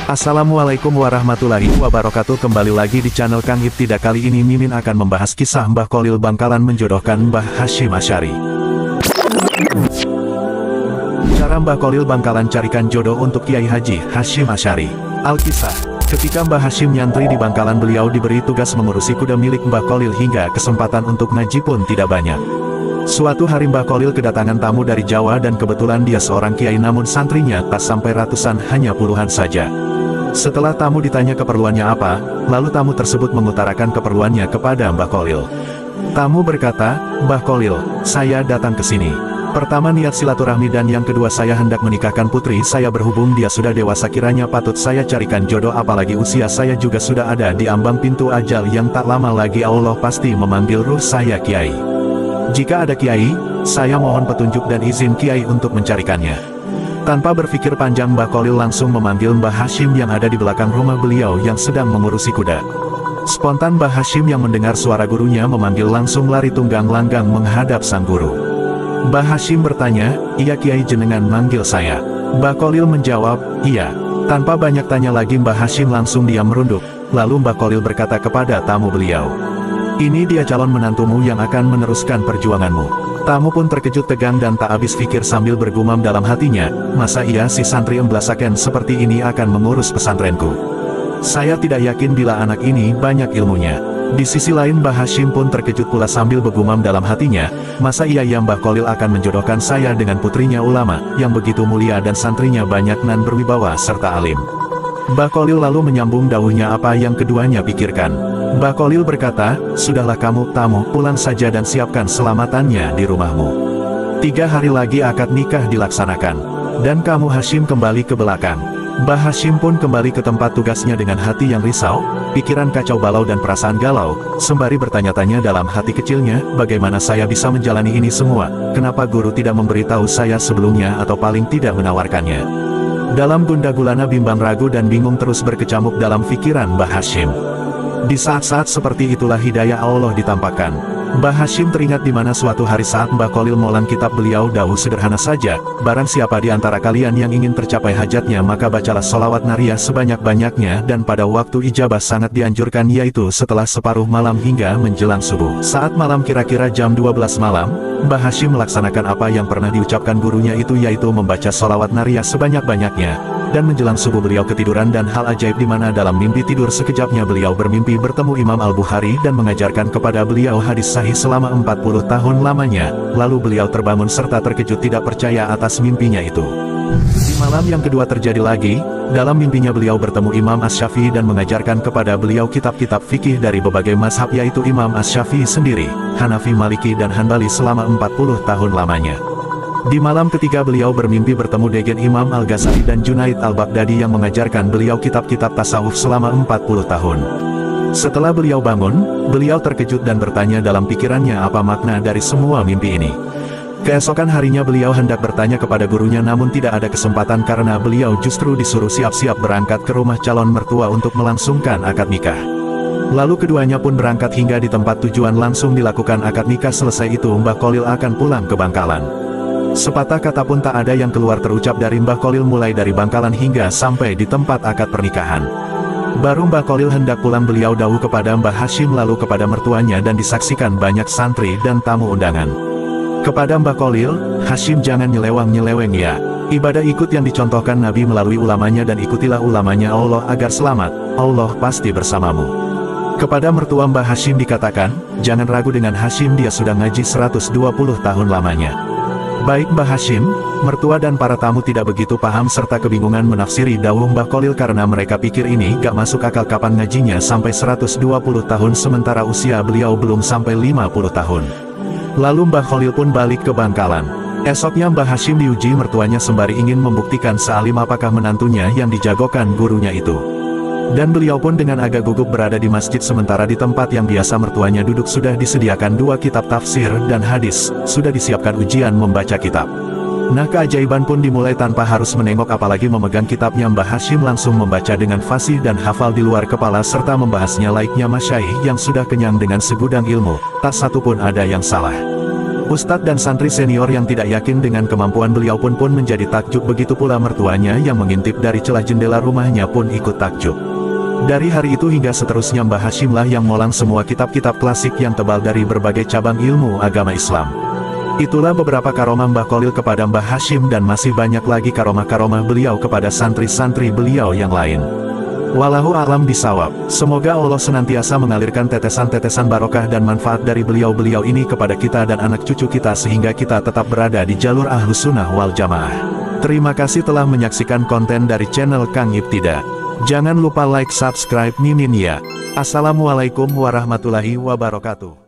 Assalamualaikum warahmatullahi wabarakatuh. Kembali lagi di channel Kang Ibtidak. Kali ini Mimin akan membahas kisah Mbah Kholil Bangkalan menjodohkan Mbah Hasyim Asy'ari. Cara Mbah Kholil Bangkalan carikan jodoh untuk Kiai Haji Hasyim Asy'ari. Alkisah, ketika Mbah Hasyim nyantri di Bangkalan, beliau diberi tugas mengurusi kuda milik Mbah Kholil hingga kesempatan untuk ngaji pun tidak banyak. Suatu hari Mbah Kholil kedatangan tamu dari Jawa dan kebetulan dia seorang kiai, namun santrinya tak sampai ratusan, hanya puluhan saja. Setelah tamu ditanya keperluannya apa, lalu tamu tersebut mengutarakan keperluannya kepada Mbah Kholil. Tamu berkata, "Mbah Kholil, saya datang ke sini. Pertama niat silaturahmi dan yang kedua saya hendak menikahkan putri saya, berhubung dia sudah dewasa kiranya patut saya carikan jodoh, apalagi usia saya juga sudah ada di ambang pintu ajal yang tak lama lagi Allah pasti memanggil ruh saya Kiai. Jika ada Kiai, saya mohon petunjuk dan izin Kiai untuk mencarikannya." Tanpa berpikir panjang, Mbah Kholil langsung memanggil Mbah Hasyim yang ada di belakang rumah beliau yang sedang mengurusi kuda. Spontan Mbah Hasyim yang mendengar suara gurunya memanggil langsung lari tunggang langgang menghadap sang guru. Mbah Hasyim bertanya, "Iya Kiai, jenengan manggil saya?" Mbah Kholil menjawab, "Iya." Tanpa banyak tanya lagi, Mbah Hasyim langsung diam merunduk. Lalu Mbah Kholil berkata kepada tamu beliau, "Ini dia calon menantumu yang akan meneruskan perjuanganmu." Tamu pun terkejut, tegang dan tak habis pikir sambil bergumam dalam hatinya, "Masa iya si santri emblasaken seperti ini akan mengurus pesantrenku? Saya tidak yakin bila anak ini banyak ilmunya." Di sisi lain Mbah Hasyim pun terkejut pula sambil bergumam dalam hatinya, "Masa iya ya Mbah Kholil akan menjodohkan saya dengan putrinya ulama, yang begitu mulia dan santrinya banyak nan berwibawa serta alim?" Mbah Kholil lalu menyambung dawuhnya apa yang keduanya pikirkan. Mbah Kholil berkata, "Sudahlah kamu tamu, pulang saja dan siapkan selamatannya di rumahmu. 3 hari lagi akad nikah dilaksanakan. Dan kamu Hasyim kembali ke belakang." Mbah Hasyim pun kembali ke tempat tugasnya dengan hati yang risau, pikiran kacau balau dan perasaan galau, sembari bertanya-tanya dalam hati kecilnya, "Bagaimana saya bisa menjalani ini semua? Kenapa guru tidak memberitahu saya sebelumnya atau paling tidak menawarkannya?" Dalam gundah gulana, bimbang, ragu dan bingung terus berkecamuk dalam pikiran Mbah Hasyim. Di saat-saat seperti itulah hidayah Allah ditampakkan. Mbah Hasyim teringat di mana suatu hari saat Mbah Kholil molang kitab, beliau dawuh sederhana saja, "Barang siapa di antara kalian yang ingin tercapai hajatnya, maka bacalah sholawat nariyah sebanyak-banyaknya, dan pada waktu ijabah sangat dianjurkan, yaitu setelah separuh malam hingga menjelang subuh." Saat malam kira-kira jam 12 malam, Mbah Hasyim melaksanakan apa yang pernah diucapkan gurunya itu, yaitu membaca sholawat nariyah sebanyak-banyaknya. Dan menjelang subuh beliau ketiduran, dan hal ajaib di mana dalam mimpi tidur sekejapnya beliau bermimpi bertemu Imam Al-Bukhari dan mengajarkan kepada beliau hadis sahih selama 40 tahun lamanya. Lalu beliau terbangun serta terkejut tidak percaya atas mimpinya itu. Di malam yang kedua terjadi lagi, dalam mimpinya beliau bertemu Imam Asy-Syafi'i dan mengajarkan kepada beliau kitab-kitab fikih dari berbagai mazhab, yaitu Imam Asy-Syafi'i sendiri, Hanafi, Maliki dan Hanbali selama 40 tahun lamanya. Di malam ketiga beliau bermimpi bertemu dengan Imam Al-Ghazali dan Junaid Al-Baghdadi yang mengajarkan beliau kitab-kitab tasawuf selama 40 tahun. Setelah beliau bangun, beliau terkejut dan bertanya dalam pikirannya apa makna dari semua mimpi ini. Keesokan harinya beliau hendak bertanya kepada gurunya, namun tidak ada kesempatan karena beliau justru disuruh siap-siap berangkat ke rumah calon mertua untuk melangsungkan akad nikah. Lalu keduanya pun berangkat hingga di tempat tujuan langsung dilakukan akad nikah. Selesai itu Mbah Kholil akan pulang ke Bangkalan. Sepatah kata pun tak ada yang keluar terucap dari Mbah Kholil mulai dari Bangkalan hingga sampai di tempat akad pernikahan. Baru Mbah Kholil hendak pulang, beliau dawuh kepada Mbah Hasyim lalu kepada mertuanya dan disaksikan banyak santri dan tamu undangan. Kepada Mbah Kholil, "Hasyim, jangan nyelewang-nyeleweng ya. Ibadah ikut yang dicontohkan Nabi melalui ulamanya dan ikutilah ulamanya Allah agar selamat, Allah pasti bersamamu." Kepada mertua Mbah Hasyim dikatakan, "Jangan ragu dengan Hasyim, dia sudah ngaji 120 tahun lamanya." Baik Mbah Hasyim, mertua dan para tamu tidak begitu paham serta kebingungan menafsiri dawuh Mbah Kholil karena mereka pikir ini gak masuk akal, kapan ngajinya sampai 120 tahun sementara usia beliau belum sampai 50 tahun. Lalu Mbah Kholil pun balik ke Bangkalan. Esoknya Mbah Hasyim diuji mertuanya sembari ingin membuktikan sealim apakah menantunya yang dijagokan gurunya itu. Dan beliau pun dengan agak gugup berada di masjid, sementara di tempat yang biasa mertuanya duduk sudah disediakan 2 kitab tafsir dan hadis, sudah disiapkan ujian membaca kitab. Nah, keajaiban pun dimulai tanpa harus menengok apalagi memegang kitabnya. Mbah Hasyim langsung membaca dengan fasih dan hafal di luar kepala serta membahasnya layaknya masyaikh yang sudah kenyang dengan segudang ilmu, tak satu pun ada yang salah. Ustadz dan santri senior yang tidak yakin dengan kemampuan beliau pun menjadi takjub, begitu pula mertuanya yang mengintip dari celah jendela rumahnya pun ikut takjub. Dari hari itu hingga seterusnya Mbah Hashimlah yang molang semua kitab-kitab klasik yang tebal dari berbagai cabang ilmu agama Islam. Itulah beberapa karomah Mbah Kholil kepada Mbah Hashim, dan masih banyak lagi karomah-karomah beliau kepada santri-santri beliau yang lain. Wallahu a'lam bishawab. Semoga Allah senantiasa mengalirkan tetesan-tetesan barokah dan manfaat dari beliau-beliau ini kepada kita dan anak cucu kita sehingga kita tetap berada di jalur Ahlus Sunnah wal Jamaah. Terima kasih telah menyaksikan konten dari channel Kang Ibtida. Jangan lupa like, subscribe, mimin ya. Assalamualaikum warahmatullahi wabarakatuh.